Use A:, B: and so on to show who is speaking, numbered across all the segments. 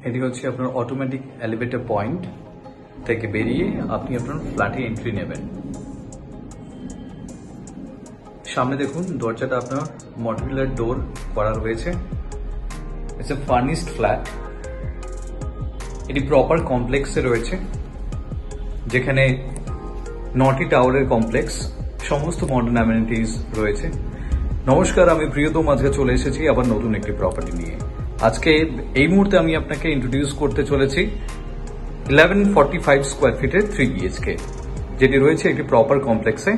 A: এটি হচ্ছে আপনার অটোমেটিক এলিভেটর পয়েন্ট থেকে বেরিয়ে আপনি আপনার ফ্ল্যাটে এন্ট্রি নেবেন। সামনে দেখুন দরজাটা আপনার মডিউলার ডোর করা রয়েছে। It's a furnished flat. এটি প্রপার কমপ্লেক্সে রয়েছে, যেখানে 9টি টাওয়ারের কমপ্লেক্স, সমস্ত মডার্ন অ্যামেনিটিজ রয়েছে। নমস্কার, আমি প্রিয়তম আজকে চলে এসেছি আবার নতুন একটি প্রপার্টি নিয়ে। আজকে এই মুহূর্তে আমি আপনাকে ইন্ট্রোডিউস করতে চলেছি 1145 স্কোয়ার ফিটের 3 BHK, যেটি রয়েছে একটি প্রপার কমপ্লেক্সে,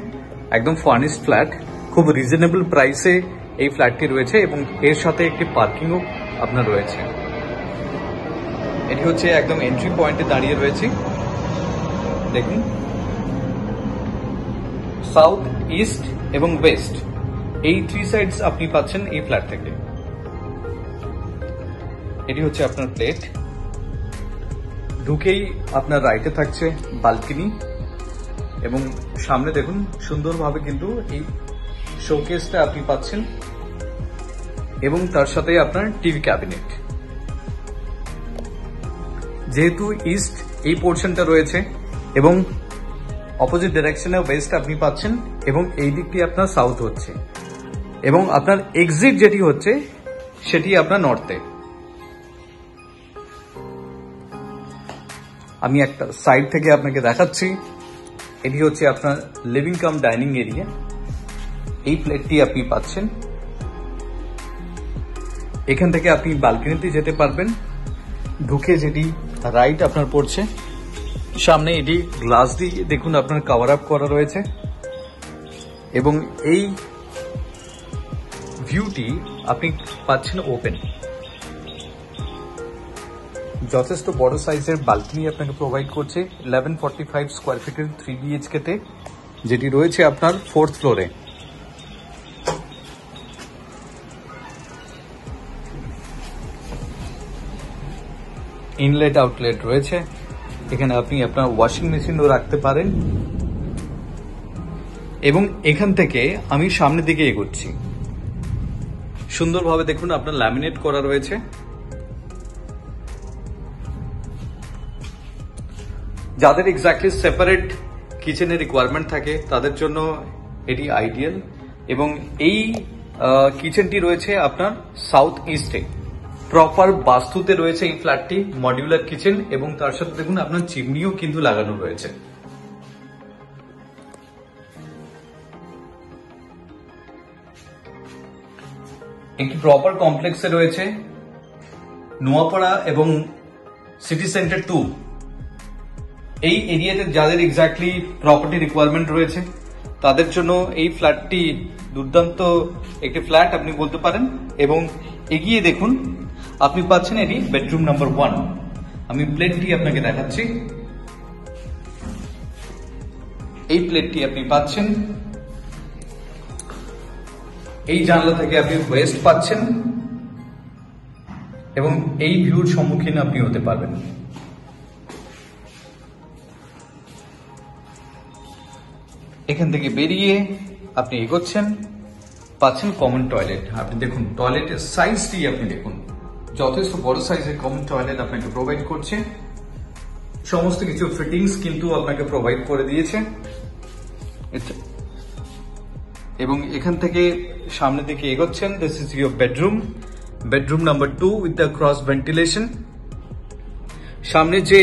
A: একদম ফার্নিশড ফ্ল্যাট। খুব রিজনেবল প্রাইসে এই ফ্ল্যাটটি রয়েছে এবং এর সাথে একটি পার্কিংও আপনার রয়েছে। এটি হচ্ছে একদম এন্ট্রি পয়েন্টে দাঁড়িয়ে রয়েছে। দেখুন, সাউথ, ইস্ট এবং ওয়েস্ট এই 3 সাইডস আপনি পাচ্ছেন এই ফ্ল্যাট থেকে। এটি হচ্ছে আপনার প্লেট। ঢুকেই আপনার রাইটে থাকছে বালকনি এবং সামনে দেখুন সুন্দরভাবে কিন্তু এই শোকেসটা আপনি পাচ্ছেন এবং তার সাথে আপনার টিভি ক্যাবিনেট। যেহেতু ইস্ট এই পোর্শনটা রয়েছে এবং অপোজিট ডাইরেকশনে ওয়েস্ট আপনি পাচ্ছেন এবং এই দিকটি আপনার সাউথ হচ্ছে এবং আপনার এক্সিট যেটি হচ্ছে সেটি আপনার নর্থে। আমি একটা সাইড থেকে আপনাকে দেখাচ্ছি। এটি হচ্ছে আপনার লিভিং কাম ডাইনিং এরিয়া। এই প্লেটটি আপনি পাচ্ছেন। এখান থেকে আপনি বালকনিতে যেতে পারবেন। ঢুকে যেটি রাইট আপনার পড়ছে, সামনে এটি গ্লাস দিয়ে দেখুন আপনার কভার আপ করা রয়েছে এবং এই ভিউটি আপনি পাচ্ছেন ওপেন। যথেষ্ট বড় সাইজের বালকনি আপনাকে প্রোভাইড করছে 1145 স্কোয়ার ফিটের 3 BHK তে, যেটি রয়েছে আপনার 4th ফ্লোরে। ইনলেট আউটলেট রয়েছে। এখানে আপনি আপনার ওয়াশিং মেশিনও রাখতে পারেন এবং এখান থেকে আমি সামনের দিকে এগোচ্ছি। সুন্দরভাবে দেখুন আপনার ল্যামিনেট করা রয়েছে। যাদের এক্স্যাক্টলি সেপারেট কিচেনের রিকোয়ারমেন্ট থাকে তাদের জন্য এটি আইডিয়াল এবং এই কিচেনটি রয়েছে আপনার সাউথ ইস্টে। প্রপার বাস্তুতে রয়েছে এই ফ্ল্যাটটি, মডিউলার কিচেন এবং তার সাথে দেখুন আপনার চিমনিও কিন্তু লাগানো রয়েছে। একটি প্রপার কমপ্লেক্সে রয়েছে নোয়াপাড়া এবং সিটি সেন্টার 2। এই এরিয়াতে যাদের এক্স্যাক্টলি প্রপার্টি রিকোয়ারমেন্ট রয়েছে তাদের জন্য এই ফ্ল্যাটটি দুর্দান্ত একটি ফ্ল্যাট আপনি বলতে পারেন। এবং এগিয়ে দেখুন আপনি পাচ্ছেন এটি বেডরুম নাম্বার 1। আমি প্লেটটি আপনাকে দেখাচ্ছি। এই প্লেটটি আপনি পাচ্ছেন। এই জানলা থেকে আপনি ওয়েস্ট পাচ্ছেন এবং এই ভিউর সম্মুখীন আপনি হতে পারবেন। এখান থেকে বেরিয়ে আপনি এগোচ্ছেন, পাচ্ছেন কমন টয়লেট। আপনি দেখুন টয়লেটের সাইজটি আপনি দেখুন, যথেষ্ট বড় সাইজের কমন টয়লেট আপনাকে প্রোভাইড করছে। সমস্ত কিছু ফিটিংস কিন্তু আপনাকে প্রোভাইড করে দিয়েছে এবং এখান থেকে সামনের দিকে এগোচ্ছেন। This is your bedroom number 2 with the cross ventilation. সামনে যে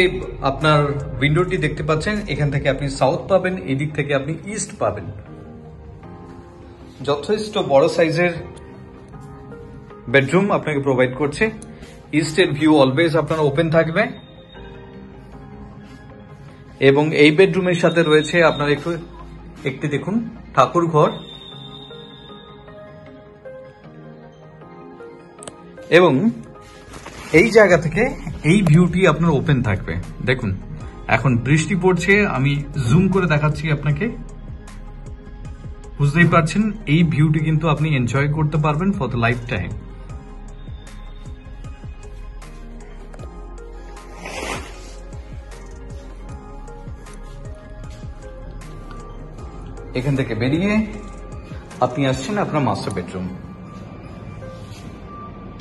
A: আপনার উইন্ডোটি দেখতে পাচ্ছেন, এখান থেকে আপনি সাউথ পাবেন, এদিক থেকে আপনি ইস্ট পাবেন। যথেষ্ট বড় সাইজের বেডরুম আপনাকে প্রোভাইড করছে। ইস্টের ভিউ অলওয়েজ আপনার ওপেন থাকবে এবং এই বেডরুমের সাথে রয়েছে আপনার একটি দেখুন ঠাকুর ঘর এবং এই জায়গা থেকে এই ভিউটি আপনার ওপেন থাকবে। দেখুন এখন বৃষ্টি পড়ছে, আমি জুম করে দেখাচ্ছি আপনাকে। বুঝতেই পারছেন এই ভিউটি কিন্তু আপনি এনজয় করতে পারবেন ফর দ্য লাইফ টাইম। এখান থেকে বেরিয়ে আপনি আসছেন আপনার মাস্টার বেডরুম।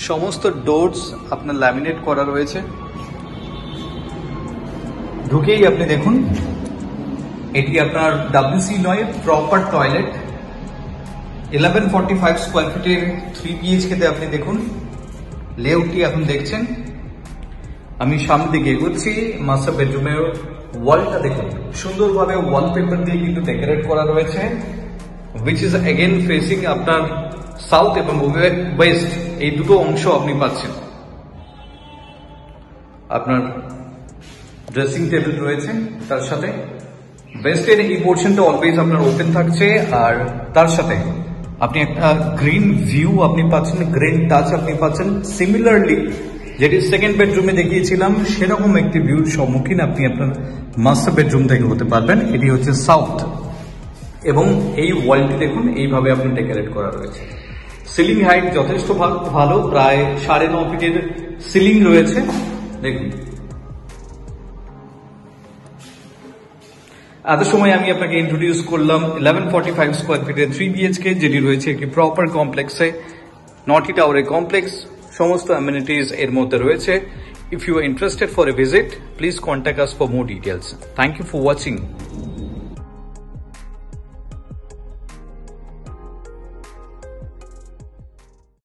A: সমস্ত ডোরস আপনার ল্যামিনেট করা রয়েছে। ঢুকেই আপনি দেখুন এটি আপনার WC নয়, প্রপার টয়লেট। 1145 স্কোয়ার ফিটের 3 BHK তে আপনি দেখুন লেআউটটি এখন দেখছেন। আমি সামনে দিকে এগোচ্ছি। মাস্টার বেডরুমের ওয়ালটা দেখুন, সুন্দরভাবে ওয়ালপেপার দিয়ে কিন্তু ডেকোরেট করা রয়েছে, which is again ফেসিং আপনার সাউথ এবং ওয়েস্ট, এই দুটো অংশ আপনি পাচ্ছেন। আপনার ড্রেসিং টেবিল রয়েছে, তার সাথে ওয়েস্টের এই পোর্শনটা অলওয়েজ আপনার ওপেন থাকছে, আর তার সাথে আপনি একটা গ্রিন ভিউ আপনি পাচ্ছেন, গ্রিন টাচ আপনি পাচ্ছেন। সিমিলারলি যেটি সেকেন্ড বেডরুমে দেখিয়েছিলাম সেরকম একটি ভিউর সম্মুখীন আপনি আপনার মাস্টার বেডরুম থেকে হতে পারবেন। এটি হচ্ছে সাউথ, এবং এই ওয়ালটি দেখুন এইভাবে আপনি ডেকোরেট করা রয়েছে। সিলিং হাইট যথেষ্ট ভালো, প্রায় 9.5 ফিটের সিলিং রয়েছে। দেখুন এত সময় আমি আপনাকে ইন্ট্রোডিউস করলাম 1145 স্কোয়ার ফিটের 3 BHK, যেটি রয়েছে একটি প্রপার কমপ্লেক্সে, নটি টাওয়ারের কমপ্লেক্স, সমস্ত অ্যামিনিটিজ এর মধ্যে রয়েছে। If you are interested for a visit, please contact us for more details. Thank you for watching.